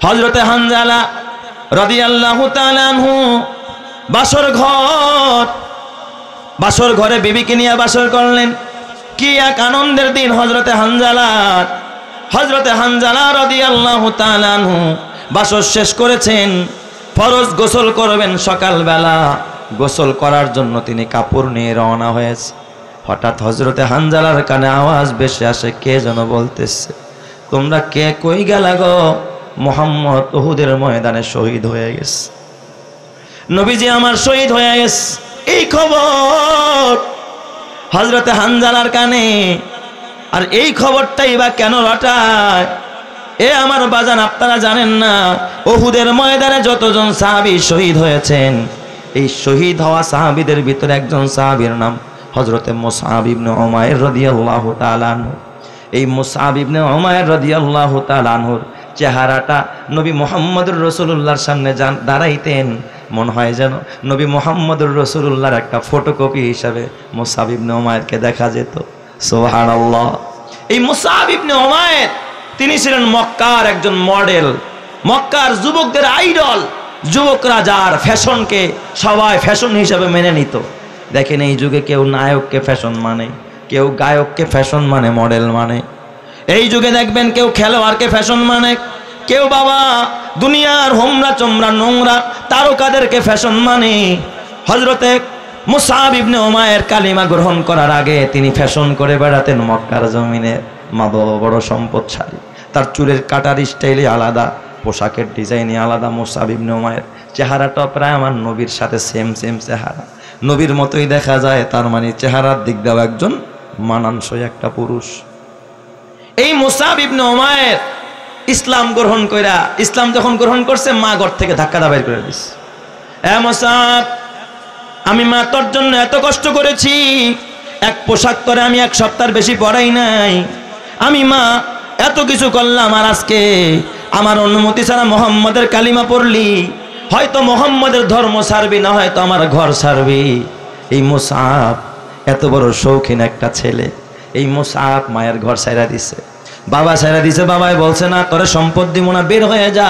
হযরতে হানজালা রাদিয়াল্লাহু তাআলা আনহু বাসর ঘরে বিবিকে নিয়ে বাসর করলেন। কি এক আনন্দের দিন হযরতে হানজালা রাদিয়াল্লাহু তাআলা আনহু বাসর শেষ করেছেন। ফরজ গোসল করবেন সকালবেলা, গোসল করার জন্য তিনি কাপড় নিয়ে রওনা হয়েছে। হঠাৎ হযরতে হানজালার কানে আওয়াজ ভেসে আসে, কে যেন বলতেছে, তোমরা কে কই গেলা গো? মুহাম্মদ উহুদের ময়দানে শহীদ হয়ে গেছে, নবীজি আমার শহীদ হয়ে গেছে। এই খবর হযরতে হানজালার কানে, আর এই খবরটাই বা কেন রটায়? এ আমার বাজান, আপনারা জানেন না উহুদের ময়দানে যতজন সাহাবী শহীদ হয়েছেন, এই শহীদ হওয়া সাহাবীদের ভিতরে একজন সাহাবীর নাম হযরতে মুসআব ইবনে উমাইর রাদিয়াল্লাহু তাআলা আনহু। এই মুসআব ইবনে উমাইর রাদিয়াল্লাহু তাআলা আনহুর চেহারাটা নবী মুহাম্মদুর রাসূলুল্লাহর সামনে দাঁড়াইতেন, মনে হয় যেন নবী মুহাম্মদুর রাসূলুল্লাহর একটা ফটোকপি হিসাবে মুসআব ইবনে উমাইরকে দেখা যেত। সুবহানাল্লাহ। এই মুসআব ইবনে উমাইর তিনি ছিলেন মক্কার একজন মডেল, মক্কার যুবকদের আইডল। যুবকরা যার ফ্যাশনকে সবাই ফ্যাশন হিসাবে মেনে নিত। দেখেন এই যুগে কেউ নায়ককে ফ্যাশন মানে, কেউ গায়ককে ফ্যাশন মানে, মডেল মানে। এই যুগে দেখবেন কেউ খেলোয়াড়কে ফ্যাশন মানে, কেউ বাবা দুনিয়ার হোমরা চোমরা নোংরা তারকাদেরকে ফ্যাশন মানে। হযরতে মুসআব ইবনে উমাইর কালিমা গ্রহণ করার আগে তিনি ফ্যাশন করে বেড়াতেন মক্কার জমিনে। মা বাবা বড় সম্পদশালী, তার চুলের কাটার স্টাইলে আলাদা, পোশাকের ডিজাইনে আলাদা। মুসআব ইবনে উমাইর চেহারাটা প্রায় আমার নবীর সাথে সেম চেহারা, নবীর মতোই দেখা যায়। তার মানে চেহারার দিক দিয়েও একজন মানানসই একটা পুরুষ। এই মুসআব ইবনে উমাইর ইসলাম যখন গ্রহণ করছে, মা ঘর থেকে ধাক্কা বের করে দিচ্ছে। এ মুসআব, আমি মা তোর জন্য এত কষ্ট করেছি, এক পোশাক করে আমি এক সপ্তাহ বেশি পরাই নাই, আমি মা এত কিছু করলাম, আর আজকে আমার অনুমতি ছাড়া মুহাম্মদের কালিমা পড়লি, হয়তো মুহাম্মদের ধর্ম ছাড়বি, না হয়তো আমার ঘর ছাড়বি। এই মুসআব এত বড় শৌখিন একটা ছেলে, এই মুসআব মায়ের ঘর ছাইরা দিছে, বাবা ছাইরা দিছে। বাবাই বলছে না তোরে সম্পদ দিব না, বের হয়ে যা।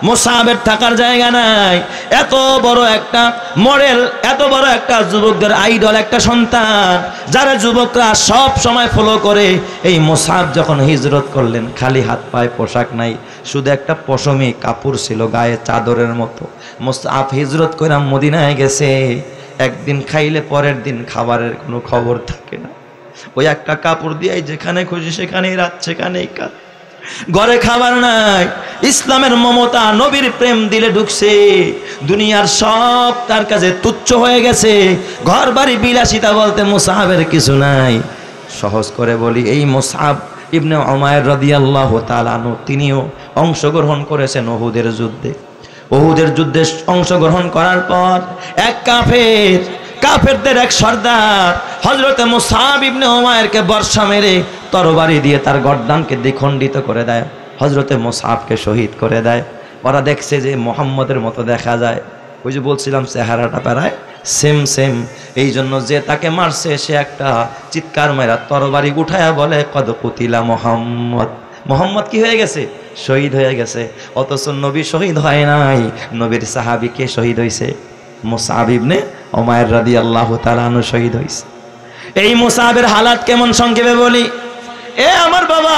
মুসআবের থাকার জায়গা নাই। এত বড় একটা মডেল, এত বড় একটা যুবকদের আইডল একটা সন্তান, যারা যুবকরা সব সময় ফলো করে। এই মুসআব যখন হিজরত করলেন, খালি হাত পায়ে পোশাক নাই, শুধু একটা পশমি কাপড় ছিল গায়ে চাদরের মতো। মুসআব হিজরত করে মদিনায় গেছে। একদিন খাইলে পরের দিন খাবারের কোনো খবর থাকে না। ওই একটা কাপড় দিয়ে যেখানে খুশি সেখানেই রাত, সেখানেই কাজ, ঘরে খাবার নাই। ইসলামের মমতা, নবীর প্রেম দিলে ঢুকছে, দুনিয়ার সব তার কাছে তুচ্ছ হয়ে গেছে। ঘর বাড়ি বিলাসিতা বলতে মুসআবের কিছু নাই। সহজ করে বলি, এই মুসআব ইবনে উমাইর রাদিয়াল্লাহু তাআলা আনহু তিনিও অংশগ্রহণ করেছেন উহুদের যুদ্ধে। উহুদের যুদ্ধে অংশগ্রহণ করার পর এক কাফেরদের এক সর্দার হযরতে মুসআব ইবনে উমাইরকে বর্ষা মেরে তরবারি দিয়ে তার গর্দানকে দ্বিখণ্ডিত করে দেয়, হযরতে মুসআবকে শহীদ করে দেয়। ওরা দেখছে যে মুহাম্মদের মতো দেখা যায়, ওই যে বলছিলাম চেহারাটা প্রায় সেম। এই জন্য যে তাকে মারছে সে একটা চিৎকার মেরা তরবারি উঠায়া বলে, কদ কুতিলা মুহাম্মদ কি হয়ে গেছে? শহীদ হয়ে গেছে। অথচ নবী শহীদ হয় নাই, নবীর সাহাবী কে শহীদ হয়েছে? মুসআব ইবনে উমাইর রাদিয়াল্লাহু তাআলা আনহু শহীদ হয়েছে। এই মুসআবের হালাত কেমন সংক্ষেপে বলি। এ আমার বাবা,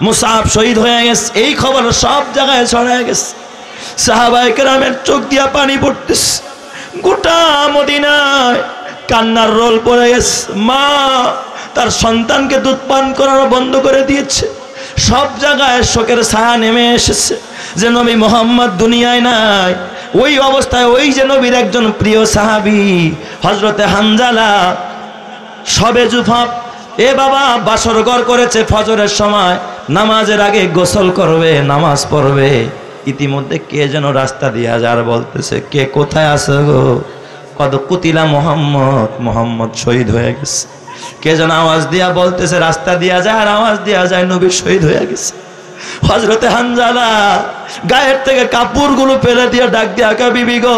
মুসআব শহীদ হয়ে গেছে, এই খবর সব জায়গায় ছড়ায় গেছে। সাহাবায়ে কেরামের চোখ দিয়া পানি পড়তেছে, গোটা মদিনায় কান্নার রোল পড়ে গেছে। মা তার সন্তানকে দুধ পান করানো বন্ধ করে দিয়েছে। সব জায়গায় শোকের ছায়া নেমে এসেছে যে নবী মুহাম্মদ দুনিয়ায় নাই। ওই অবস্থায় ওই যে নবীর একজন প্রিয় সাহাবী হযরতে হানজালা সবে জুফাফ, এ বাবা বাসর ঘর করেছে, ফজরের সময় নামাজের আগে গোসল করবে, নামাজ পড়বে। ইতিমধ্যে কে যেন রাস্তা দিয়া যার বলতেছে, কে কোথায় আছে গো? কদ কুতিলা মুহাম্মদ শহীদ হয়ে গেছে। কে যেন আওয়াজ দিয়া বলতেছে, রাস্তা দিয়া যায় আর আওয়াজ দিয়া যায় নবী শহীদ হয়ে গেছে। হযরতে হানজালা গায়ের থেকে কাপড়গুলো ফেলে দিয়ে ডাক দিয়া কা বিবি গো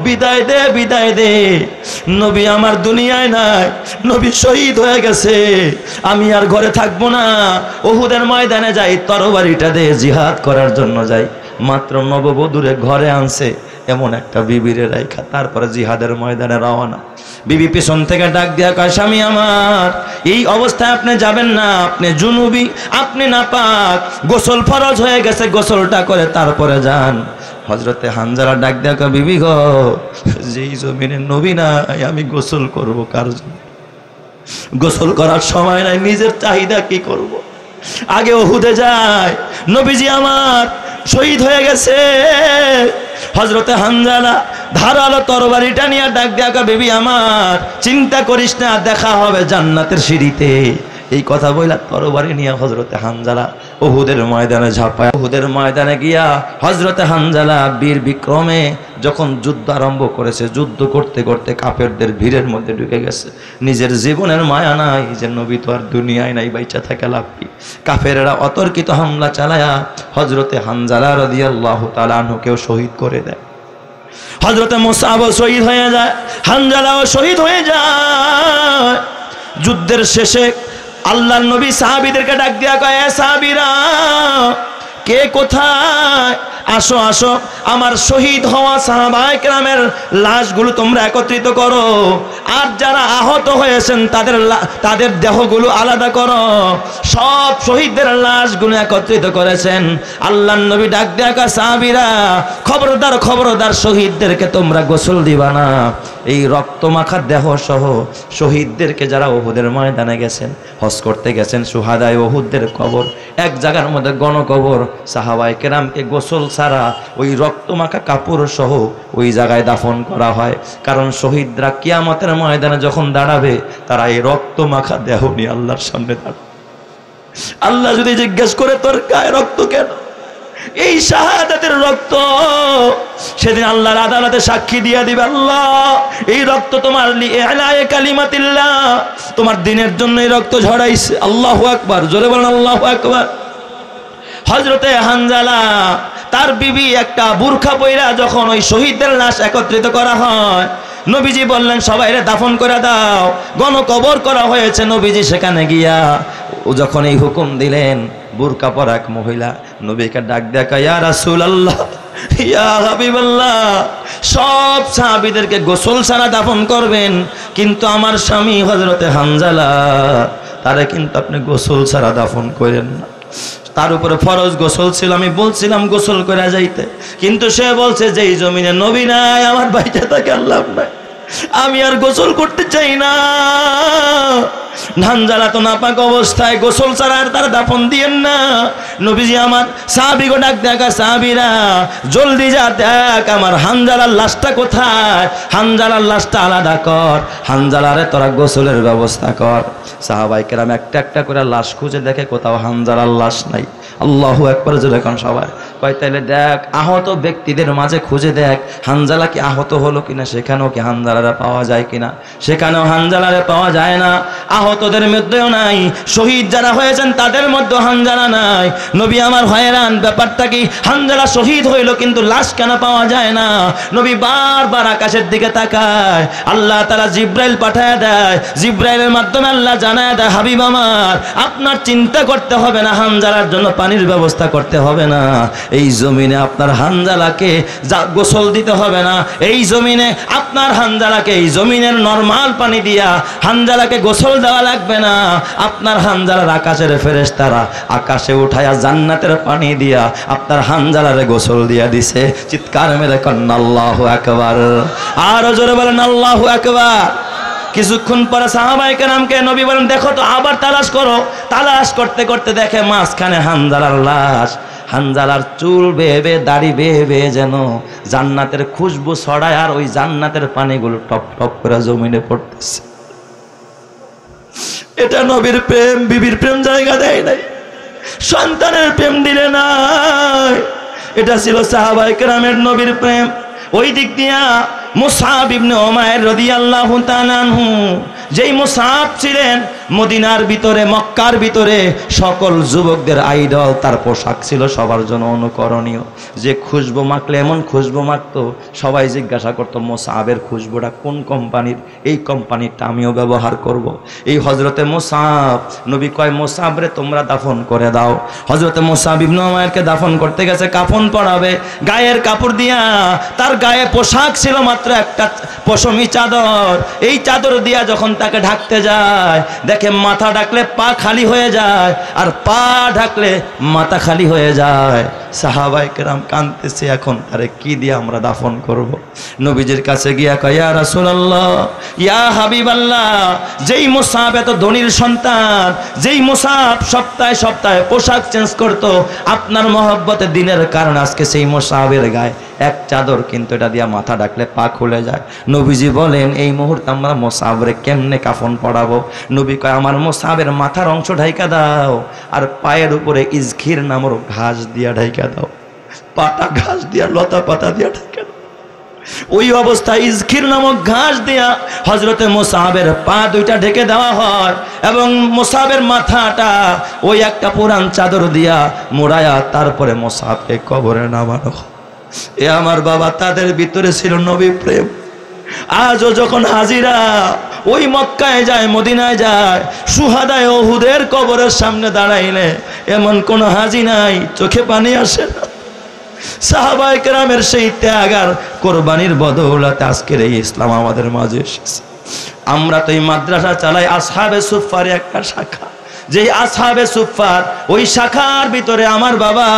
বিদায় দে বিদায় দে, নবী আমার দুনিয়ায় নাই, নবী শহীদ হয়ে গেছে, আমি আর ঘরে থাকবো না, উহুদের ময়দানে যাই, তরবারিটা দিয়ে জিহাদ করার জন্য যাই। মাত্র নববধূরে ঘরে আনছে এমন একটা বিবিরে রাইখা তারপরে জিহাদের ময়দানে রওনা। বিবি পিছন থেকে ডাক দিয়া কয় স্বামী আমার, এই অবস্থায় আপনি যাবেন না, আপনি জুনুবি, আপনি নাপাক, গোসল ফরজ হয়ে গেছে, গোসলটা করে তারপরে যান। হযরতে হানজালা ডাক দিয়া কয় বিবি গো, যেই জমিনে নবী নাই আমি গোসল করব কার জন্য? গোসল করার সময় নাই, নিজের চাহিদা কি করব? আগে উহুদে যায়, নবীজি আমার শহীদ হয়ে গেছে। হযরতে হানজালা ধারালো তরবারিটা নিয়ে ডাক দিয়া কয় বিবি আমার, চিন্তা করিস না, দেখা হবে জান্নাতের সিঁড়িতে। এই কথা বইলা তরবারি নিয়ে হযরতে হানজালা উহুদের ময়দানে ঝাঁপায়। উহুদের ময়দানে গিয়া হযরতে হানজালা বীর বিক্রমে যখন যুদ্ধ আরম্ভ করেছে, যুদ্ধ করতে করতে কাফেরদের ভিড়ের মধ্যে ঢুকে গেছে। নিজের জীবনের মায়া নাই যে নবী তো আর দুনিয়ায় নাই, বাইচা থাকে লাভ কি? কাফেরেরা অতর্কিত হামলা চালায়া হযরতে হানজালা রাদিয়াল্লাহু তাআলা আনহুকেও শহীদ করে দেয়। হযরতে মুসআবও শহীদ হয়ে যায়, হানজালাও শহীদ হয়ে যায়। যুদ্ধের শেষে আল্লাহর নবী সাহাবীদেরকে ডাক দিয়া কয়, এ সাহাবীরা কে কোথায়, আসো আসো, আমার শহীদ হওয়া সাহাবায়ে কেরামের লাশগুলো তোমরা একত্রিত করো, আর যারা আহত হয়েছেন তাদের দেহগুলো আলাদা করো। সব শহীদদের লাশগুলো একত্রিত করেছেন। আল্লাহর নবী ডাক দিয়া কয়, সাহাবীরা খবরদার খবরদার, শহীদদেরকে তোমরা গোসল দিবা না। এই রক্তমাখা দেহ সহ শহীদদেরকে যারা উহুদের ময়দানে গেছেন, হজ করতে গেছেন, শুহাদায়ে উহুদের কবর এক জায়গার মধ্যে গণকবর, সাহাবায়ে কেরামকে গোসল ছাড়া ওই রক্তমাখা কাপড় সহ ওই জায়গায় দাফন করা হয়। কারণ শহীদরা কিয়ামতের ময়দানে যখন দাঁড়াবে, তারা এই রক্তমাখা দেহ নিয়ে আল্লাহর সামনে দাঁড়াবে। আল্লাহ যদি জিজ্ঞেস করে তোর গায়ে রক্ত কেন, এই শাহাদাতের রক্ত, সেদিন আল্লাহর আদালতে সাক্ষী দিয়ে দিবে, আল্লাহ এই রক্ত তোমার লিইলায়ে কালিমাতিল্লাহ, তোমার দ্বীনের জন্য এই রক্ত ঝরাইছে। আল্লাহু আকবার, জোরে বলেন আল্লাহু আকবার। হযরতে হানজালা তার বিবি একটা বুরখা পইরা যখন ওই শহীদদের লাশ একত্রিত করা হয়, নবীজি বললেন সবাইরে দাফন করে দাও, গণকবর করা হয়েছে। নবীজি সেখানে গিয়া ও যখন এই হুকুম দিলেন, বুরকা পরা এক মহিলা নবীকে ডাক দেয়া কয়, ইয়া রাসূলুল্লাহ, ইয়া হাবিবাল্লাহ, সব সাহাবীদেরকে গোসল ছাড়া দাফন করবেন, কিন্তু আমার স্বামী হযরতে হানজালা, তারে কিন্তু আপনি গোসল ছাড়া দাফন করেন না। তার উপরে ফরজ গোসল ছিল, আমি বলছিলাম গোসল করে যাইতে, কিন্তু সে বলছে যে এই জমিনে নবী নাই, আমার বাইটা থাকে আল্লাহ নাই, আমি আর গোসল করতে চাই না। হানজালা তো নাপাক অবস্থায়, গোসল ছাড়া আর তার দাফন দিয়েন না। নবীজি আমার সাহাবীকে ডাক দেখা, সাহাবীরা জলদি যা দেখ আমার হানজালার লাশটা কোথায়, হানজালার লাশটা আলাদা কর, হানজালারে তোরা গোসলের ব্যবস্থা কর। সাহাবায়ে কেরাম একটা একটা করে লাশ খুঁজে দেখে, কোথাও হানজালার লাশ নাই। আল্লাহু আকবার, জোরে কোন সবাই। কয় তাইলে দেখ, আহত ব্যক্তিদের মাঝে খুঁজে দেখ হানজালা কি আহত হলো কিনা, সেখানেও কি হানজালারে পাওয়া যায় কিনা, সেখানেও হানজালারে পাওয়া যায় না। আহতদের মধ্যেও নাই, শহীদ যারা হয়েছেন তাদের মধ্যে হানজালা নাই। নবী আমার হয়রান, ব্যাপারটা কি, হানজালা শহীদ হইল কিন্তু লাশ কেন পাওয়া যায় না? নবী বারবার আকাশের দিকে তাকায়, আল্লাহ তাআলা জিব্রাইল পাঠায় দেয়, জিব্রাইলের মাধ্যমে আল্লাহ জানায় দেয়, হাবিব আমার আপনার চিন্তা করতে হবে না, হানজালার জন্য পানির ব্যবস্থা করতে হবে না, এই জমিনে আপনার হানজালাকে গোসল দিতে হবে না, এই জমিনে আপনার হানজালাকে এই জমিনের নরমাল পানি দিয়া হানজালাকে গোসল দেওয়া লাগবে না, আপনার হানজালার আকাশের ফেরেশতারা আকাশে উঠায়া জান্নাতের পানি দিয়া আপনার হানজালারে গোসল দিয়া দিছে। চিৎকার মেরে কন্না আল্লাহু আকবার, আর জোরে বলেন আল্লাহু আকবার। কিছুক্ষণ পরে সাহাবায়ে কেরামকে নবী বলেন, দেখো তো আবার তালাশ করো। তালাশ করতে করতে দেখে মাঝখানে হানজালার লাশ। হানজালার চুল বেয়ে বেয়ে, দাড়ি বেয়ে বেয়ে যেন জান্নাতের খুশবু ছড়ায়, আর ওই জান্নাতের পানিগুলো টপ টপ করে জমিনে পড়তেছে। এটা নবীর প্রেম, বিবির প্রেম জায়গা দেয় নাই, সন্তানের প্রেম দিলে নাই। এটা ছিল সাহাবায়ে কেরামের নবীর প্রেম। ওই দিক দিয়া মুসআব ইবনে উমাইর রাদিয়াল্লাহু তাআলা আনহু যেই মুসাব ছিলেন মদিনার ভিতরে, মক্কার ভিতরে সকল যুবকদের আইডল, তার পোশাক ছিল সবার জন্য অনুকরণীয়। যে খুশবু মাখলে এমন খুশবু মাখতো, সবাই জিজ্ঞাসা করতো মুসাবের খুশবুটা কোন কোম্পানির, এই কোম্পানিটা আমিও ব্যবহার করব। এই হজরতে মুসাব, নবী কয় মুসাবরে তোমরা দাফন করে দাও। হজরতে মুসাব ইবনে উমাইরকে দাফন করতে গেছে, কাফন পরাবে, গায়ের কাপড় দিয়া, তার গায়ে পোশাক ছিল মাত্র একটা পশমি চাদর। এই চাদর দিয়া যখন তাকে ঢাকতে যায়, দেখে মাথা ঢাকলে পা খালি হয়ে যায়, আর পা ঢাকলে মাথা খালি হয়ে যায়। সাহাবায়ে কেরাম কাঁদতেছে, এখন তারে কি দিয়ে আমরা দাফন করব? নবীজির কাছে গিয়া কয়, ইয়া রাসূলুল্লাহ, ইয়া হাবিবাল্লাহ, যেই মুসাব এত ধনীর সন্তান, যেই মুসাব সপ্তাহে সপ্তাহে পোশাক চেঞ্জ করতো, আপনার মহব্বতে দিনের কারণে আজকে সেই মুসাবের গায়ে এক চাদর, কিন্তু এটা দিয়া মাথা ডাকলে পা খুলে যায়। নবীজি বলেন, এই মুহূর্তে আমরা মুসাবরে কেমনে কাফন পড়াবো? নবী কয়, আমার মুসাবের মাথার অংশ ঢাইকা দাও, আর পায়ের উপরে ইজখির নামের ঘাস দিয়া ঢাইকা দাও, পাতা ঘাস দিয়া, লতা পাতা দিয়া ঢাইকা দাও। ওই অবস্থায় ইজখির নামক ঘাস দিয়া হজরতে মুসাবের পা দুইটা ঢেকে দেওয়া হয়, এবং মুসাবের মাথাটা ওই একটা পুরান চাদর দিয়া মোড়ায়া তারপরে মুসাবকে কবরে নামানো হয়। এ আমার বাবা, তাদের ভিতরে ছিল নবী প্রেম। আজও যখন হাজিরা ওই মক্কায় যায়, মদিনায় যায়, সুহাদায়ে উহুদের কবরের সামনে দাঁড়াইলে এমন কোন হাজি নাই চোখে পানি আসে না। সাহাবায়ে কেরামের সেই ত্যাগ আর কোরবানির বদৌলতে আজকের এই ইসলাম আমাদের মাঝে এসেছে। আমরা তো এই মাদ্রাসা চালাই আসহাবে সুফফার একটা শাখা, যে আসহাবে সুফফার ওই শাখার ভিতরে আমার বাবা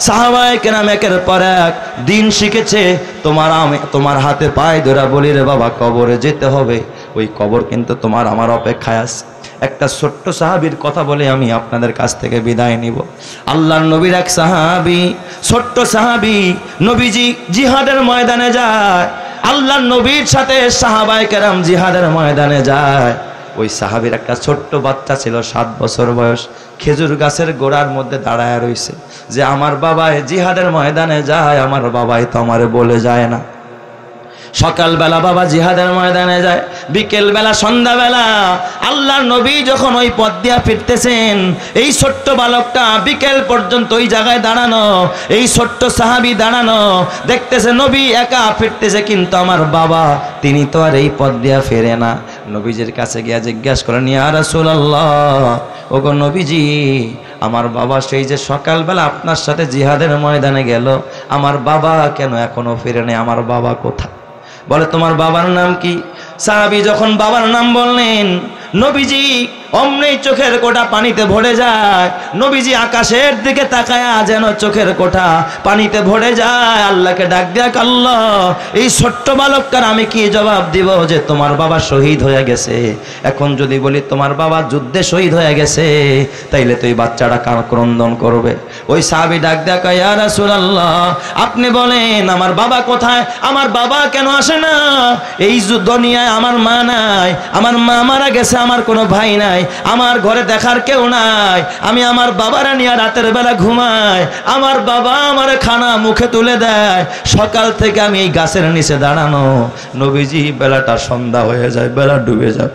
সাহাবায়ে কেরাম একের পর এক দিন শিখেছে। তোমার হাতে পায়ে ধরা বলি, রে বাবা কবরে যেতে হবে, ওই কবর কিন্তু তোমার আমার অপেক্ষায় আছে। একটা ছোট্ট সাহাবীর কথা বলে আমি আপনাদের কাছ থেকে বিদায় নিব। আল্লাহর নবীর এক সাহাবী, ছোট্ট সাহাবী, নবীজি জিহাদের ময়দানে যায়, আল্লাহর নবীর সাথে সাহাবায়ে কেরাম জিহাদের ময়দানে যায়। ওই সাহাবীর একটা ছোট্ট বাচ্চা ছিল, 7 বছর বয়স, খেজুর গাছের গোড়ার মধ্যে দাঁড়ায় রয়েছে, যে আমার বাবাই জিহাদের ময়দানে যায়, আমার বাবাই তো আমারে বলে যায় না। সকালবেলা বাবা জিহাদের ময়দানে যায়, বিকেলবেলা সন্ধ্যাবেলা আল্লাহর নবী যখন ওই পথ দিয়া ফিরতেছেন, এই ছোট্ট বালকটা বিকেল পর্যন্ত ওই জায়গায় দাঁড়ানো, এই ছোট্ট সাহাবী দাঁড়ানো, দেখতেছে নবী একা ফিরতেছে, কিন্তু আমার বাবা তিনি তো আর এই পথ দিয়া ফেরে না। নবীজির কাছে গিয়া জিজ্ঞাসা করেন, ইয়া রাসূলুল্লাহ, ওগো নবীজি, আমার বাবা সেই যে সকালবেলা আপনার সাথে জিহাদের ময়দানে গেল, আমার বাবা কেন এখনো ফিরে নেই? আমার বাবা কোথায়? বলে, তোমার বাবার নাম কি? সাহাবী যখন বাবার নাম বললেন, নবীজি অমনি চোখের কোটা পানিতে ভরে যায়। নবীজি আকাশের দিকে তাকায়া যেন চোখের কোটা পানিতে ভরে যায়। আল্লাহকে ডাক দেয়া, আল্লাহ, এই ছোট্ট বালকটার আমি কি জবাব দিব যে তোমার বাবা শহীদ হয়ে গেছে? এখন যদি বলি তোমার বাবা যুদ্ধে শহীদ হয়ে গেছে, তাইলে তো এই বাচ্চাটা ক্রন্দন করবে। ওই সাহাবী ডাক দেয়া, ইয়া রাসূলুল্লাহ, আপনি বলেন আমার বাবা কোথায়? আমার বাবা কেন আসে না? এই দুনিয়ায় আমার মা নাই, আমার মা মারা গেছে, আমার কোনো ভাই নাই, আমার ঘরে দেখার কেউ নাই, আমি আমার বাবারা নিয়ে রাতের বেলা ঘুমাই, আমার বাবা আমার খানা মুখে তুলে দেয়, সকাল থেকে আমি এই গাছের নিচে দাঁড়ানো। নবীজি বেলাটা সন্ধ্যা হয়ে যায়, বেলা ডুবে যায়,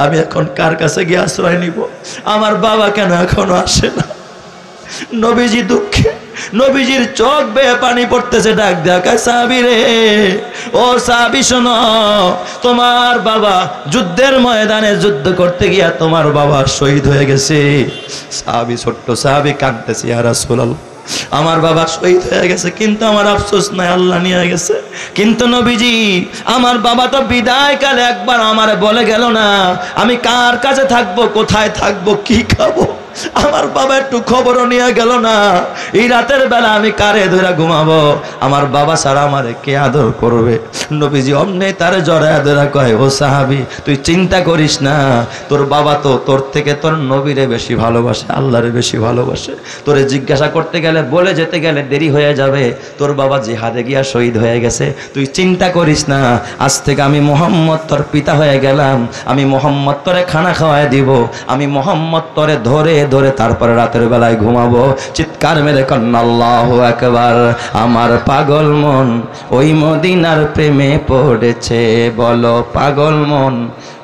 আমি এখন কার কাছে গিয়ে আশ্রয় নিব? আমার বাবা কেন এখনো আসে না? নবীজি দুঃখে, নবীজির চোখ বেয়ে পানি পড়তেছে, ডাক দেয়া, সাহাবী রে, ও সাহাবী শোনো, তোমার বাবা যুদ্ধের ময়দানে যুদ্ধ করতে গিয়া তোমার বাবা শহীদ হয়ে গেছে। সাহাবী, ছোট্ট সাহাবী কাঁদতেছে, ইয়া রাসূলুল্লাহ, আমার বাবা শহীদ হয়ে গেছে, কিন্তু আমার আফসোস নাই, আল্লাহ নিয়ে গেছে। কিন্তু নবীজি, আমার বাবা তো বিদায় কালে একবার আমারে বলে গেল না, আমি কার কাছে থাকবো, কোথায় থাকবো, কি খাবো, আমার বাবা একটু খবরও নিয়ে গেল না। এই রাতের বেলা আমি কারে ধরে ঘুমাবো? আমার বাবা ছাড়া আমারে কে আদর করবে? নবীজি অমনি তারে জড়ায় ধরে কয়, ও সাহাবী, তুই চিন্তা করিস না, তোর বাবা তো তোর থেকে তোর নবীরে বেশি ভালোবাসে, আল্লাহরে বেশি ভালোবাসে। তোরে জিজ্ঞাসা করতে গেলে, বলে যেতে গেলে দেরি হয়ে যাবে, তোর বাবা জিহাদে গিয়া শহীদ হয়ে গেছে, তুই চিন্তা করিস না। আজ থেকে আমি মুহাম্মদ তোর পিতা হয়ে গেলাম, আমি মুহাম্মদ তোরে খানা খাওয়ায় দিব, আমি মুহাম্মদ তোরে ধরে ধরে তারপরে রাতের বেলায় ঘুমাবো। চিৎকার মেরে কন্না আল্লাহু আকবার। আমার পাগল মন ওই মদিনার প্রেমে পড়েছে, বলো পাগল মন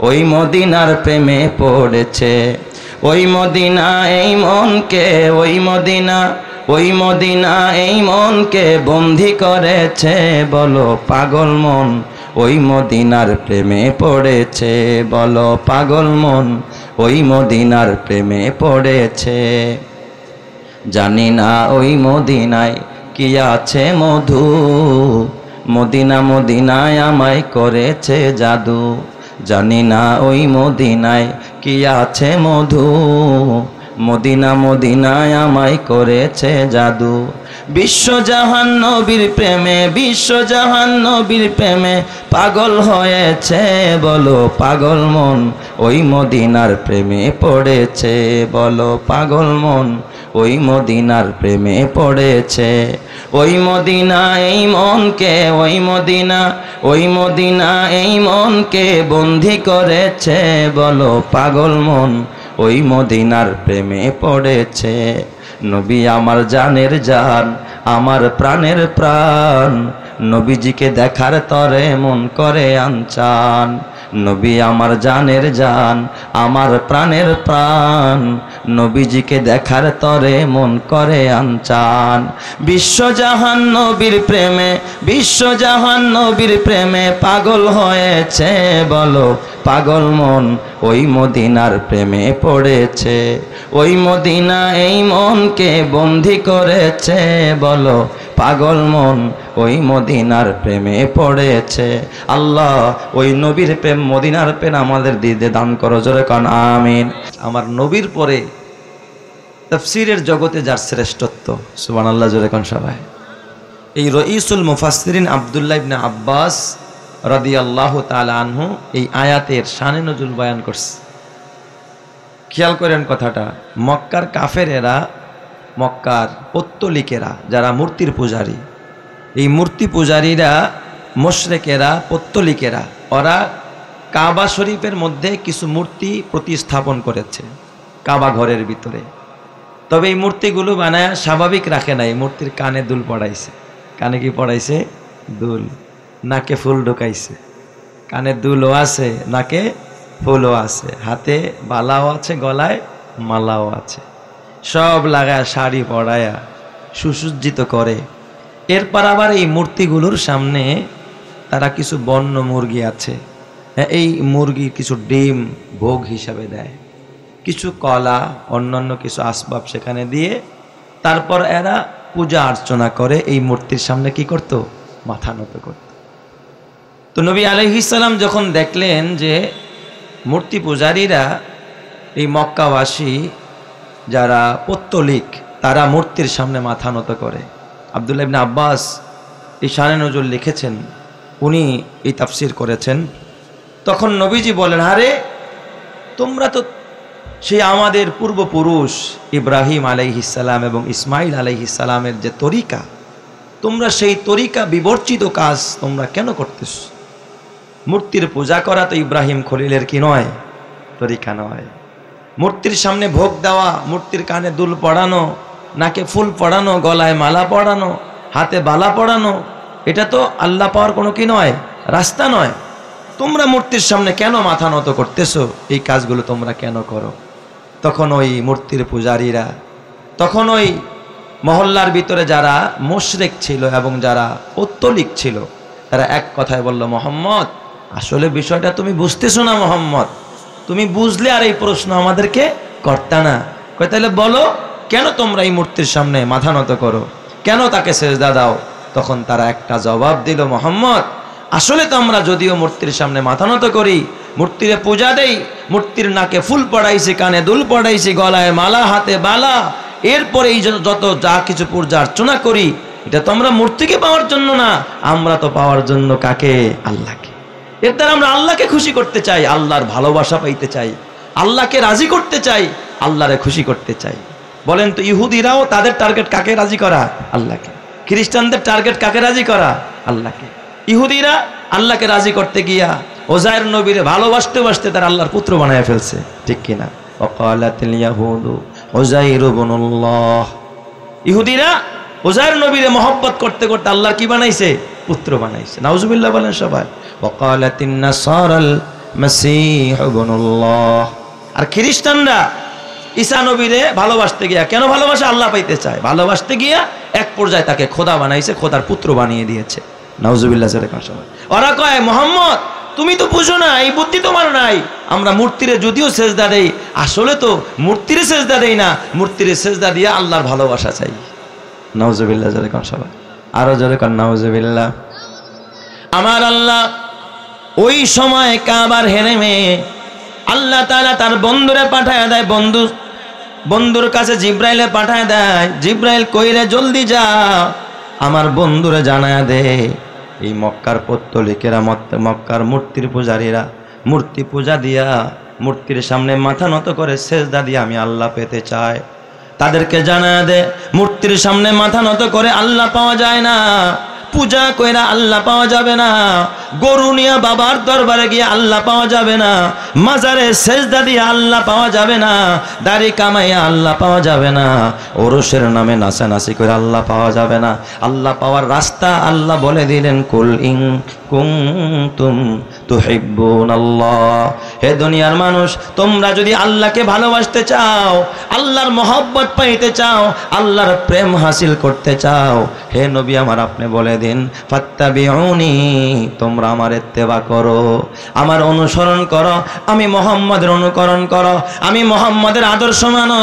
ওই মদিনার প্রেমে পড়েছে। ওই মদিনা এই মনকে, ওই মদিনা ওই মদিনা এই মনকে বন্দি করেছে, বলো পাগল মন ওই মদিনার প্রেমে পড়েছে, বলো পাগল মন ওই মদিনার প্রেমে পড়েছে। জানি না ওই মদিনায় কি আছে মধু, মদিনা মদিনায় আমায় করেছে জাদু। জানি না ওই মদিনায় কি আছে মধু, মদিনা মদিনায় আমায় করেছে জাদু। বিশ্বজাহান নবীর প্রেমে, বিশ্বজাহান নবীর প্রেমে পাগল হয়েছে, বলো পাগল মন ওই মদিনার প্রেমে পড়েছে, বলো পাগল মন ওই মদিনার প্রেমে পড়েছে। ওই মদিনা এই মনকে, ওই মদিনা ওই মদিনা এই মনকে বন্দি করেছে, বলো পাগল মন ওই মদিনার প্রেমে পড়েছে। নবী আমার জানের জান, আমার প্রাণের প্রাণ, নবীজিকে দেখার তরে মন করে আনচান। নবী আমার জানের জান, আমার প্রাণের প্রাণ, নবীজিকে দেখার তরে মন করে আনচান। বিশ্বজাহান নবীর প্রেমে, বিশ্বজাহান নবীর প্রেমে পাগল হয়েছে, বলো পাগল মন ওই মদিনার প্রেমে পড়েছে। ওই মদিনা এই মনকে বন্দি করেছে, বলো পাগল মন ওই মদিনার প্রেমে পড়েছে। আল্লাহ ওই নবীর প্রেম, মদিনার প্রেম আমাদের দিতে দান করো, জোরে কান আমিন। আমার নবীর পরে তাফসীরের জগতে যার শ্রেষ্ঠত্ব, সুবহানাল্লাহ, জোরে কান সবাই। এই রঈসুল মুফাসসিরিন আব্দুল্লাহ ইবনে আব্বাস রাদিয়াল্লাহু তাআলা আনহু এই আয়াতের শানে নজুল বয়ান করছে। খেয়াল করেন কথাটা। মক্কার কাফেরেরা, মক্কার পত্তলিকেরা যারা মূর্তির পূজারী, এই মূর্তি পূজারীরা, মুশরিকেরা, পত্তলিকেরা, ওরা কাবা শরীফের মধ্যে কিছু মূর্তি প্রতিস্থাপন করেছে কাবা ঘরের ভিতরে। তবে এই মূর্তিগুলো বানায় স্বাভাবিক রাখে নাই, মূর্তির কানে দুল পড়াইছে। কানে কি পড়াইছে? দুল। নাকে ফুল ঢুকাইছে। কানে দুলও আছে, নাকে ফুলও আছে, হাতে বালাও আছে, গলায় মালাও আছে, সব লাগায় শাড়ি পরায়া সুসজ্জিত করে। এরপর আবার এই মূর্তিগুলোর সামনে তারা কিছু বন্য মুরগি আছে, এই মুরগির কিছু ডিম ভোগ হিসাবে দেয়, কিছু কলা, অন্যান্য কিছু আসবাব সেখানে দিয়ে তারপর এরা পূজা অর্চনা করে। এই মূর্তির সামনে কি করত? মাথা নত করত। তো নবী আলাইহিস সালাম যখন দেখলেন যে মূর্তি পূজারীরা, এই মক্কাবাসী যারা পত্তলিক, তারা মূর্তির সামনে মাথা নত করে, আব্দুল্লাহ ইবনে আব্বাস এই শানে নজুল লিখেছেন, উনি এই তাফসীর করেছেন। তখন নবীজি বলেন, আরে তোমরা তো সেই আমাদের পূর্বপুরুষ ইব্রাহিম আলাইহিস সালাম এবং ইসমাইল আলাইহিস সালামের যে তরিকা, তোমরা সেই তরিকা বিবর্জিত কাজ তোমরা কেন করতেছ? মূর্তির পূজা করা তো ইব্রাহিম খলিলের কি নয়? তরিকা নয়। মূর্তির সামনে ভোগ দেওয়া, মূর্তির কানে দুল পড়ানো, নাকে ফুল পড়ানো, গলায় মালা পড়ানো, হাতে বালা পড়ানো, এটা তো আল্লাহ পাওয়ার কোনো কি নয়, রাস্তা নয়। তোমরা মূর্তির সামনে কেন মাথা নত করতেছো? এই কাজগুলো তোমরা কেন করো? তখন ওই মূর্তির পূজারীরা, তখন ওই মহল্লার ভিতরে যারা মুশরিক ছিল এবং যারা পত্তলিক ছিল, তারা এক কথায় বলল, মোহাম্মদ আসলে বিষয়টা তুমি বুঝতেছো না মোহাম্মদ, তুমি বুঝলে আর এই প্রশ্ন আমাদেরকে করতে না। কয় তাহলে বলো কেন তোমরা এই মূর্তির সামনে মাথা নত করো, কেন তাকে সেজদা দাও? তখন তারা একটা জবাব দিল, মোহাম্মদ আসলে তো আমরা যদিও মূর্তির সামনে মাথা নত করি, মূর্তিরে পূজা দেই, মূর্তির নাকে ফুল পড়াইছি, কানে দুল পড়াইছি, গলায় মালা, হাতে বালা, এরপরে এই যত যা কিছু পূজা অর্চনা করি, এটা তো আমরা মূর্তিকে পাওয়ার জন্য না, আমরা তো পাওয়ার জন্য কাকে? আল্লাহকে। এর দ্বারা আমরা আল্লাহকে খুশি করতে চাই, আল্লাহর ভালোবাসা পাইতে চাই, আল্লাহকে রাজি করতে চাই, আল্লাহরে খুশি করতে চাই। বলেন তো ইহুদিরাও তাদের টার্গেট কাকে রাজি করা? আল্লাহকে। খ্রিস্টানদের টার্গেট কাকে রাজি করা? আল্লাহকে। ইহুদিরা আল্লাহকে রাজি করতে গিয়া ওজায়ের নবীরে ভালোবাসতে বাসতে তারা আল্লাহর পুত্র বানায় ফেলছে, ঠিক কিনা? ওয়াকালাতিল ইয়াহুদু উযাইর ইবনুল্লাহ। ইহুদিরা উযাইর নবীরে মহব্বত করতে করতে আল্লাহ কি বানাইছে? পুত্র বানাইছে। নাউজুবিল্লাহ বলেন সবাই। ওয়াকালাতিন নাসারাল মাসীহ ইবনুল্লাহ। আর খ্রিস্টানরা ঈসা নবীরে ভালোবাসতে গিয়া, কেন ভালোবাসে? আল্লাহ পাইতে চায়। ভালোবাসতে গিয়া এক পর্যায়ে তাকে খোদা বানাইছে, খোদার পুত্র বানিয়ে দিয়েছে। নাউজুবিল্লাহ সবাই। ওরা কয় মুহাম্মদ তুমি তো বুঝো না, এই বুদ্ধি তোমার নাই। আমরা মূর্তিরে যদিও সেজদা দেই, আসলে তো মূর্তিরে সেজদা দেই না, মূর্তিরে সেজদা দিয়ে আল্লাহর ভালোবাসা চাই। নাউজুবিল্লাহ সবাই। আরো জোরে কর নাউজুবিল্লাহ। আমার আল্লাহ ওই সময় কাবার হেরেমে আল্লাহ তাআলা তার বন্ধুরে পাঠায় দেয়। বন্ধুর কাছে জিব্রাইলে পাঠায় দেয়, জিব্রাইল কইরে জলদি যা আমার বন্ধুরে জানায় দে এই মক্কার পত্তলিকেরা, মক্কার মূর্তির পূজারীরা মূর্তি পূজা দিয়া মূর্তির সামনে মাথা নত করে সেজদা দিয়ে আমি আল্লাহ পেতে চাই। তাদেরকে জানায় দে মূর্তির সামনে মাথা নত করে আল্লাহ পাওয়া যায় না, পূজা কইরা আল্লাহ পাওয়া যাবে না, গরু নিয়া বাবার দরবারে গিয়ে আল্লাহ পাওয়া যাবে না, মাজারে সেজদা দিয়ে আল্লাহ পাওয়া যাবে না, দাড়ি কামাইয়া আল্লাহ পাওয়া যাবে না, ওরসের নামে নাচানাচি করে আল্লাহ পাওয়া যাবে না। আল্লাহ পাওয়ার রাস্তা আল্লাহ বলে দিলেন, কুল ইন কুনতুম তুহিব্বুনাল্লাহ। হে দুনিয়ার মানুষ, তোমরা যদি আল্লাহকে ভালোবাসতে চাও, আল্লাহর মহব্বত পাইতে চাও, আল্লাহর প্রেম হাসিল করতে চাও, হে নবী আমার আপনি বলে দিন ফাত্তাবিউনি, তোমরা আমার ইত্তেবা করো, আমার অনুসরণ করো, আমি মুহাম্মাদের অনুকরণ করো, আমি মুহাম্মাদের আদর্শ মানো,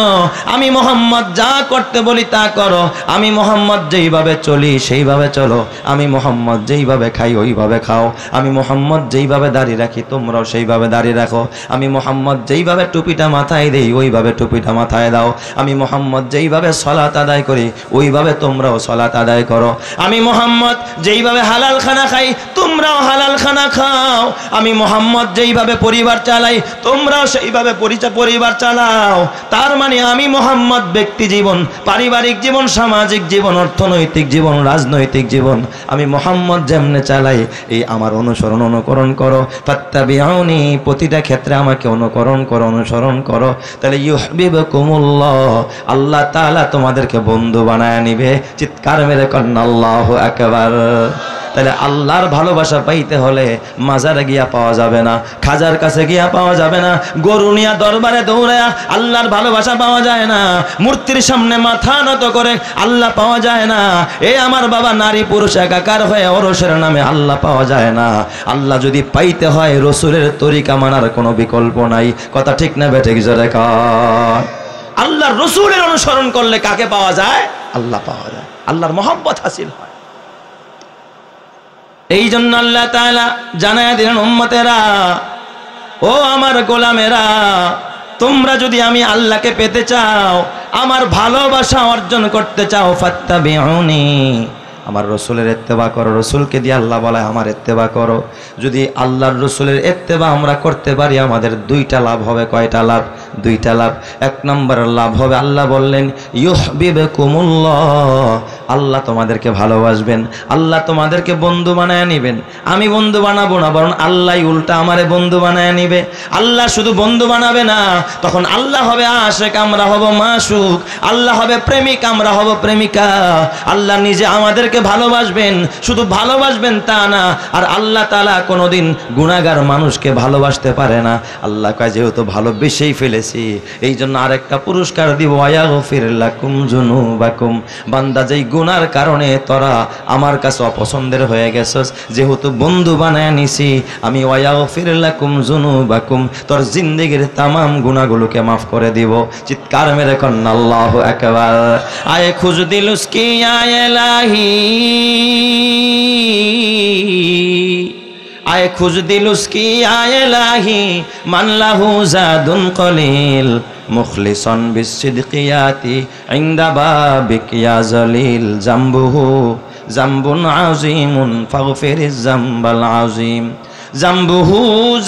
আমি মুহাম্মদ যা করতে বলি তা করো, আমি মুহাম্মদ যেইভাবে চলি সেইভাবে চলো, আমি মুহাম্মদ যেইভাবে খাই ওইভাবে খাও, আমি মুহাম্মদ যেইভাবে দাঁড়িয়ে রাখি তোমরাও সেইভাবে দাঁড়িয়ে রাখো, আমি মুহাম্মদ যেইভাবে টুপিটা মাথায় দেই ওইভাবে টুপিটা মাথায় দাও, আমি মুহাম্মদ যেইভাবে সালাত আদায় করি ওইভাবে তোমরাও সালাত আদায় করো, আমি মুহাম্মদ যেইভাবে হালাল খানা খাই তোমরাও হালাল খানা খাও, আমি মুহাম্মদ যেইভাবে পরিবার চালাই তোমরাও সেইভাবে পরিবার চালাও। তার মানে আমি মুহাম্মদ ব্যক্তি জীবন, পারিবারিক জীবন, সামাজিক জীবন, অর্থনৈতিক জীবন, রাজনৈতিক জীবন আমি মুহাম্মদ যেমনে চালাই এই আমার অনুকরণ করো। ফাত্তাবিউনি, প্রতিটা ক্ষেত্রে আমাকে অনুসরণ করো, তাহলে ইউহিব্বুকুমুল্লাহ, আল্লাহ তাআলা তোমাদেরকে বন্ধু বানায় নিবে। চিৎকার মেরে কন্না আল্লাহু আকবার। তাহলে আল্লাহর ভালোবাসা পাইতে হলে মাজারে গিয়া পাওয়া যাবে না, খাজার কাছে গিয়া পাওয়া যাবে না, গরু নিয়া দরবারে দৌড়ায়া আল্লাহর ভালোবাসা পাওয়া যায় না, মূর্তির সামনে মাথা নত করে আল্লাহ পাওয়া যায় না, এই আমার বাবা নারী পুরুষ একাকার হয়ে ওরসের নামে আল্লাহ পাওয়া যায় না। আল্লাহ যদি পাইতে হয় রসুলের তরিকা মানার কোনো বিকল্প নাই। কথা ঠিক না বেঠে কি জোরে কর? আল্লাহর রসুলের অনুসরণ করলে কাকে পাওয়া যায়? আল্লাহ পাওয়া যায়, আল্লাহর মহব্বত হাসিল হয়। এই জন্য আল্লাহ তাআলা জানায়া দিলেন, উম্মতেরা, ও আমার গোলামেরা, তোমরা যদি আমি আল্লাহকে পেতে চাও, আমার ভালোবাসা অর্জন করতে চাও, ফাত্তাবিউনি, আমার রসুলের ইত্তেবা করো। রসুলকে দিয়ে আল্লাহ বলে আমার ইত্তেবা করো। যদি আল্লাহর রসুলের ইত্তেবা আমরা করতে পারি আমাদের দুইটা লাভ হবে। কয়টা লাভ? দুইটা লাভ। এক নম্বর লাভ হবে, আল্লাহ বললেন ইউহিব্বুকুমুল্লাহ, আল্লাহ তোমাদেরকে ভালোবাসবেন, আল্লাহ তোমাদেরকে বন্ধু বানায় নিবেন। আমি বন্ধু বানাবো না, বরং আল্লাহ উল্টা আমারে বন্ধু বানায় নিবে। আল্লাহ শুধু বন্ধু বানাবে না, তখন আল্লাহ হবে আশিক, আমরা হব মাশুক, আল্লাহ হবে প্রেমিক, আমরা হব প্রেমিকা। আল্লাহ নিজে আমাদেরকে ভালোবাসবেন, শুধু ভালোবাসবেন তা না, আর আল্লাহ তাআলা কোনোদিন গুনাহগার মানুষকে ভালোবাসতে পারে না। আল্লাহ কয় যেহেতু ভালোবেসেই ফেলেছি, এই জন্য আরেকটা পুরস্কার দিব, ওয়ায়াগফির লাকুম যুনুবাকুম। বান্দা, যেই গুনার কারণে তোরা আমার কাছে অপছন্দের হয়ে গেছস, যেহেতু বন্ধু বানায় নিছি আমি, ওয়ায়াগফির লাকুম যুনুবাকুম, তোর জিন্দেগির তামাম গুনাহগুলোকে মাফ করে দিব। চিৎকার মেরে কন্না আল্লাহু আকবার। আয়ে খুজ দিলুস কি আয়ে ইলাহি, আয়ে খুজ দিলুস কি আয়ে ইলাহি, মান লাহু জাদুন কলিল, মুখলিসান বিসসিদকিয়াতি ইনদা বাবিক ইয়া জলিল, জামবুহু জামবুন আযীমুন ফাগফিরিজ জামবাল আযীম, জামবুহু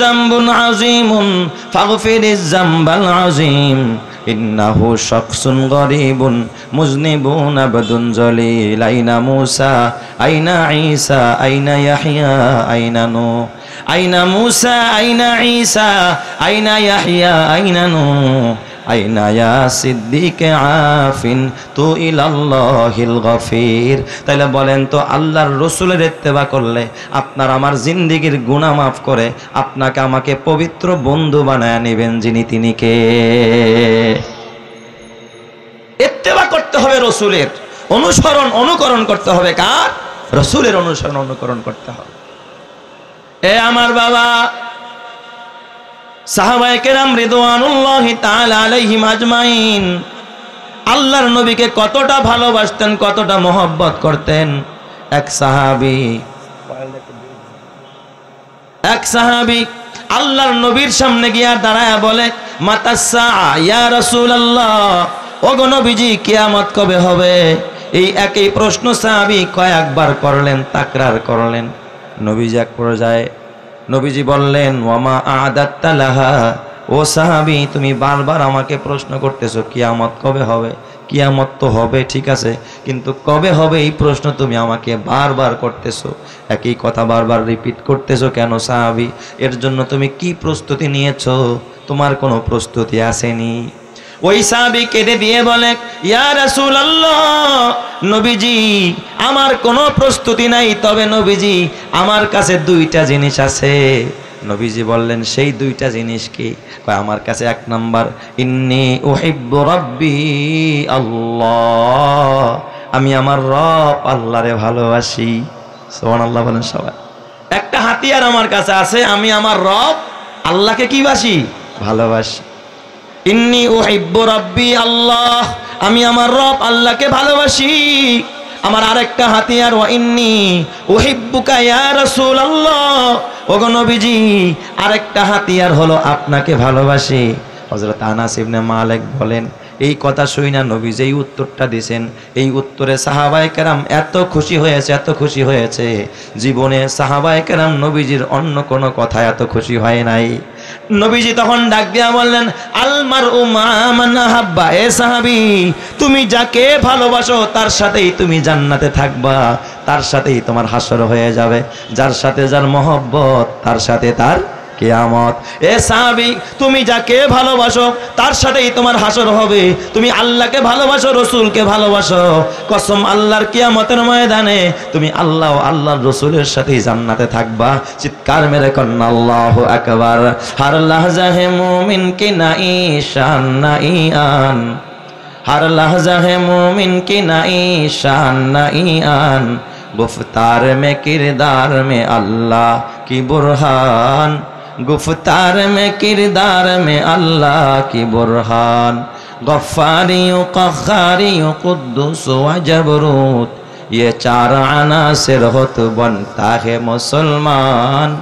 জামবুন আযীমুন ফাগফিরিজ জামবাল আযীম, ইন্নাহু শাখসুন গরীবুন মুজনিবুন আবদুন জলিল, আইনা মূসা আইনা ঈসা আইনা ইয়াহইয়া আইনা নূহ, আইনা মূসা আইনা ঈসা আইনা ইয়াহইয়া আইনা নূহ, আইনা ইয়া সিদ্দিক আফিন তু ইলাল্লাহিল গফির। তাইলে বলেন তো আল্লাহর রাসূলের ইত্তেবা করলে আপনার আমার জিন্দেগীর গুনাহ মাফ করে আপনাকে আমাকে পবিত্র বন্ধু বানায় নেবেন যিনি তিনি কে? ইত্তেবা করতে হবে রাসূলের, অনুকরণ করতে হবে কার? রাসূলের অনুকরণ করতে হবে। এ আমার বাবা, সাহাবায়ে কেরাম রিদওয়ানুল্লাহি তাআলা আলাইহিম আজমাইন আল্লাহর নবীকে কতটা ভালোবাসতেন, কতটা মহব্বত করতেন। এক সাহাবী আল্লাহর নবীর সামনে গিয়া দাঁড়ায়া বলে, মাতাসসা ইয়া রাসূলুল্লাহ, ওগো নবীজি কিয়ামত কবে হবে? এই একই প্রশ্ন সাহাবী কয়েকবার করলেন, তাকরার করলেন। নবীজি এক পর্যায়ে নবীজি বললেন, ওয়ামা আ'দাত্তা লাহা, ও সাহাবী তুমি বারবার আমাকে প্রশ্ন করতেছো কিয়ামত কবে হবে। কিয়ামত তো হবে ঠিক আছে, কিন্তু কবে হবে এই প্রশ্ন তুমি আমাকে বারবার করতেছো, একই কথা বারবার রিপিট করতেছো কেন সাহাবী? এর জন্য তুমি কি প্রস্তুতি নিয়েছো? তোমার কোনো প্রস্তুতি আসেনি। ওই সাহাবী কেঁদে দিয়ে বলে, ইয়া রাসূলুল্লাহ, নবীজি আমার কোনো প্রস্তুতি নাই, তবে নবীজি আমার কাছে দুইটা জিনিস আছে। নবীজি বললেন, সেই দুইটা জিনিস কি? কয় আমার কাছে এক নাম্বার, ইন্নী উহিব্বু রাব্বি আল্লাহ, আমি আমার রব আল্লাহরে ভালোবাসি। সুবহানাল্লাহ বলেন সবাই। একটা হাতিয়ার আমার কাছে আছে, আমি আমার রব আল্লাহকে কি বাসি? ভালোবাসি। ইন্নী উহিব্বু রাব্বি আল্লাহ, আমি আমার রব আল্লাহকে ভালোবাসি। আমার আরেকটা হাতিয়ার, ওয়া ইন্নী উহিব্বুকা ইয়া রাসূলুল্লাহ, ওগো নবীজি আরেকটা হাতিয়ার হলো আপনাকে ভালোবাসি। হযরত আনাস ইবনে মালিক বলেন, এই কথা শুইনা নবী যেই উত্তরটা দিয়েছেন, এই উত্তরে সাহাবায়ে কেরাম এত খুশি হয়েছে, জীবনে সাহাবায়ে কেরাম নবীজির অন্য কোনো কথা এত খুশি হয় নাই। নবীজি তখন ডাক দিয়া বললেন, আল মারউ মা মান আহাব্বা, এ সাহাবী তুমি যাকে ভালোবাসো তার সাথেই তুমি জান্নাতে থাকবা, তার সাথেই তোমার হাসর হয়ে যাবে। যার সাথে যার মহব্বত তার সাথে তার কিয়ামত। এ সাহাবী তুমি যাকে ভালোবাসো তার সাথেই তোমার হাসর হবে। তুমি আল্লাহকে ভালোবাসো, রাসূলকে ভালোবাসো, কসম আল্লাহর কিয়ামতের ময়দানে তুমি আল্লাহ ও আল্লাহর রাসূলের সাথেই জান্নাতে থাকবা। চিৎকার মেরে কন্না আল্লাহু আকবার। হর লাহজা হে মুমিন কি নাই শান নাই আন, हर लहजा है मोमिन की नई शान नई आन, गुफ्तार में किरदार में अल्लाह की बुरहान, गुफ्तार में किरदार में अल्लाह की बुरहान, गफ्फारी क़ह्हारी क़ुद्दूस व जबरूत, ये चार अनासिर हो तो बनता है मुसलमान,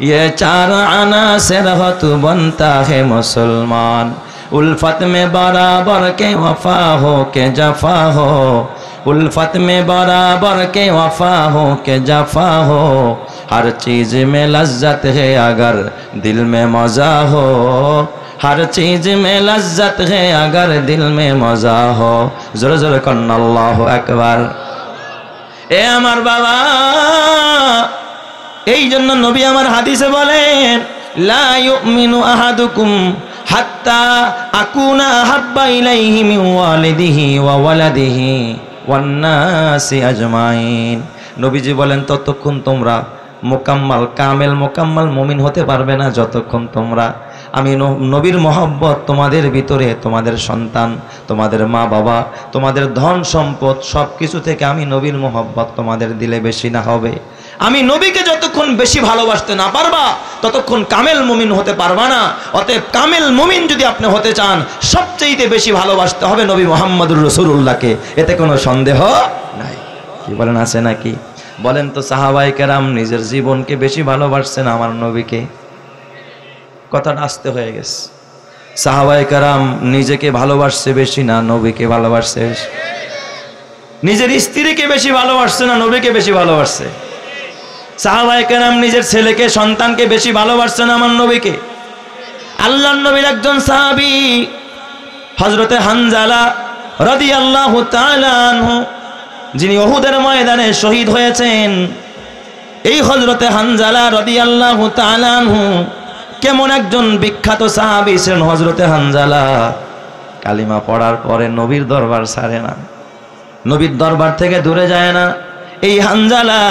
ये चार अनासिर हो तो बनता है मुसलमान। उल्फत में बराबर के वफा हो के जफा हो, उल्फत में बराबर के वफा हो के जफा हो, हर चीज़ में लज्जत है अगर दिल में मज़ा हो, हर चीज़ में लज्जत है अगर दिल में मज़ा हो। ज़ोर ज़ोर कन्ना अल्लाहु अकबर। ए আমার বাবা, এই জন্য নবী আমার হাদিসে বলেন, লা ইউমিনু আহাদুকুম হাত্তা আকুনা আহাব্বা ইলাইহি মিন ওয়ালিদিহি ওয়া ওয়ালাদিহি ওয়ান নাসি আজমাইন। নবীজি বলেন, ততক্ষণ তোমরা কামেল মোকাম্মল মুমিন হতে পারবে না যতক্ষণ তোমরা আমি নবীর মহব্বত তোমাদের ভিতরে, তোমাদের সন্তান, তোমাদের মা বাবা, তোমাদের ধন সম্পদ সব কিছু থেকে আমি নবীর মহব্বত তোমাদের দিলে বেশি না হবে। আমি নবীকে যতক্ষণ বেশি ভালোবাসতে না পারবা ততক্ষণ কামেল মুমিন হতে পারবা না। অতএব কামেল মুমিন যদি আপনি হতে চান, সবচেয়ে বেশি ভালোবাসতে হবে নবী মুহাম্মদুর রাসূলুল্লাহকে, এতে কোনো সন্দেহ নাই। কি বলেন, আছে নাকি? বলেন তো সাহাবায়ে কেরাম নিজের জীবনকে বেশি ভালোবাসছেন আমার নবীকে? কথাটা আস্তে হয়ে গেছে। সাহাবায়ে কেরাম নিজেকে ভালোবাসছে বেশি না নবীকে ভালোবাসছে? নিজের স্ত্রীকে বেশি ভালোবাসছে না নবীকে বেশি ভালোবাসছে? সাহাবায়ে কেরাম নিজের ছেলেকে সন্তানকে বেশি ভালোবাসছেন আমার নবীকে? আল্লাহর নবীর একজন সাহাবী হযরতে হানজালা রাদিয়াল্লাহু তাআলা আনহু, যিনি উহুদের ময়দানে শহীদ হয়েছেন, এই হযরতে হানজালা রাদিয়াল্লাহু তাআলা আনহু কেমন একজন বিখ্যাত সাহাবী ছিলেন হযরতে হানজালা। কালিমা পড়ার পরে নবীর দরবার ছাড়ে না, নবীর দরবার থেকে দূরে যায় না। এই হানজালা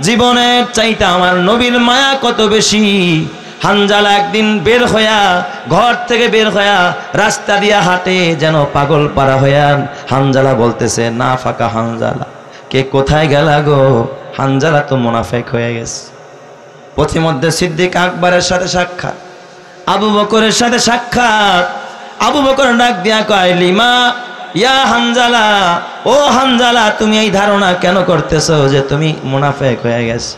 জীবনের চাইতে আমার নবীর মায়া কত বেশি। হানজালা একদিন বের হইয়া, ঘর থেকে বের হইয়া রাস্তা দিয়া হাঁটে যেন পাগল পারা হইয়া। হানজালা বলতেছে, না ফাঁকা হানজালা, কে কোথায় গেলা গো? হানজালা তো মুনাফিক হয়ে গেছে। পথিমধ্যে সিদ্দিক আকবরের সাথে সাক্ষাৎ, আবু বকরের সাথে সাক্ষাৎ। আবু বকর ডাক দিয়া কয়, লিমা ইয়া হানজালা, ও হানজালা তুমি এই ধারণা কেন করতেছো যে তুমি মুনাফিক হয়ে গেছো?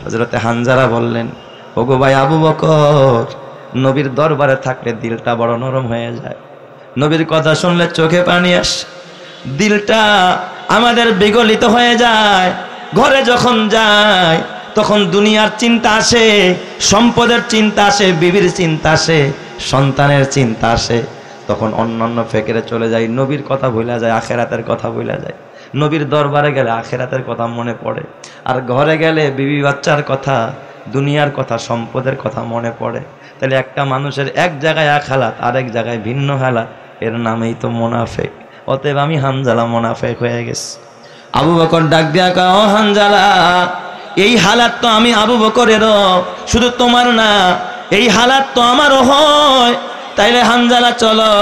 হযরতে হানজালা বললেন, ওগো ভাই আবু বকর, নবীর দরবারে থাকলে দিলটা বড় নরম হয়ে যায়, নবীর কথা শুনলে চোখে পানি আসে, দিলটা আমাদের বিগলিত হয়ে যায়। ঘরে যখন যায় তখন দুনিয়ার চিন্তা আসে, সম্পদের চিন্তা আসে, বিবির চিন্তা আসে, সন্তানের চিন্তা আসে। তখন অন্যান্য ফেকেরে চলে যায়, নবীর কথা ভুলা যায়, আখেরাতের কথা ভুলা যায়। নবীর দরবারে গেলে আখেরাতের কথা মনে পড়ে, আর ঘরে গেলে বিবি বাচ্চার কথা, দুনিয়ার কথা, সম্পদের কথা মনে পড়ে। তাহলে একটা মানুষের এক জায়গায় এক হালাত, আরেক জায়গায় ভিন্ন হালাত, এর নামেই তো মুনাফিক। অতএব আমি হানজালা মুনাফিক হয়ে গেছি। আবু বকর ডাক দিয়া কয়, ও হানজালা, এই হালাত তো আমি আবু বকরেরও, শুধু তোমার না, এই হালাত তো আমারও হয়। তাইলে হানজালা চলো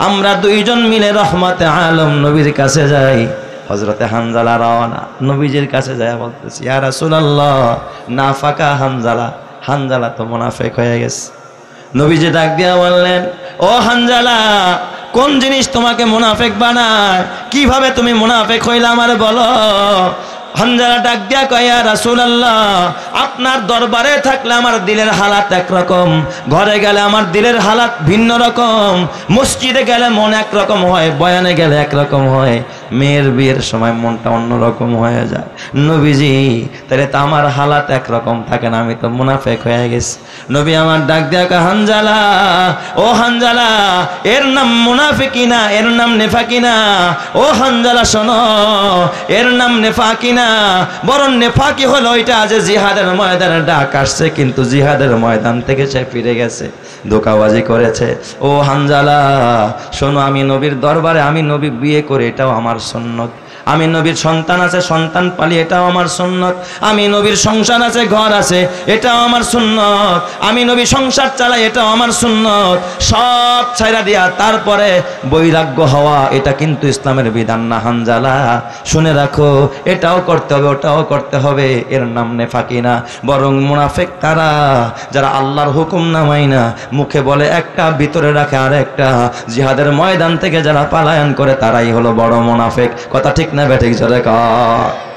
আমরা দুইজন মিলে রহমতে আলম নবীর কাছে যাই। হযরতে হানজালা রওনা, নবীজির কাছে যায় বলতেছি, ইয়া রাসূলুল্লাহ, নাফাকা হানজালা, হানজালা তো মুনাফিক হয়ে গেছে। নবীজি ডাক দিয়া বললেন, ও হানজালা, কোন জিনিস তোমাকে মুনাফিক বানায়? কিভাবে তুমি মুনাফিক হইলা আমারে বলো। হানজালা ডাক দিয়া কয়, ইয়া রাসূলুল্লাহ, আপনার দরবারে থাকলে আমার দিলের হালাত একরকম, ঘরে গেলে আমার দিলের হালাত ভিন্ন রকম, মসজিদে গেলে মন একরকম হয়, বয়ানে গেলে একরকম হয়, মেয়ের বিয়ের সময় মনটা অন্যরকম হয়ে যায়। নবীজি, তাহলে তো আমার হালাত একরকম থাকে না, আমি তো মুনাফিক হয়ে গেছি। নবী আমার ডাক দিয়া কয়, হানজালা, ও হানজালা, এর নাম মুনাফিকি না, এর নাম নেফাকি না। ও হানজালা শোনো, এর নাম নেফাকি না, বরং নেফাকি হলো ওইটা যে জিহাদের ময়দানে ডাক আসছে, কিন্তু জিহাদের ময়দান থেকে সে ফিরে গেছে, ধোঁকাবাজি করেছে। ও হানজালা শোনো, আমি নবীর দরবারে, আমি নবী বিয়ে করে, এটাও আমার সুন্নত। আমি নবীর সন্তান আছে, সন্তান পালি, এটাও আমার সুন্নত। আমি নবীর সংসার আছে, ঘর আছে, এটাও আমার সুন্নত। আমি নবী সংসার চালাই, এটাও আমার সুন্নত। সব ছাইরা দিয়া তারপরে বৈরাগ্য হওয়া, এটা কিন্তু ইসলামের বিধান না। হানজালা শুনে রাখো, এটাও করতে হবে, ওটাও করতে হবে, এর নাম নেফাকি না, বরং মুনাফিক তারা যারা আল্লাহর হুকুম না মাইনা, মুখে বলে একটা, ভিতরে রাখে আর একটা। জিহাদের ময়দান থেকে যারা পালায়ন করে, তারাই হলো বড় মুনাফিক। কথা ঠিক না বেঠিক? জোরে কর।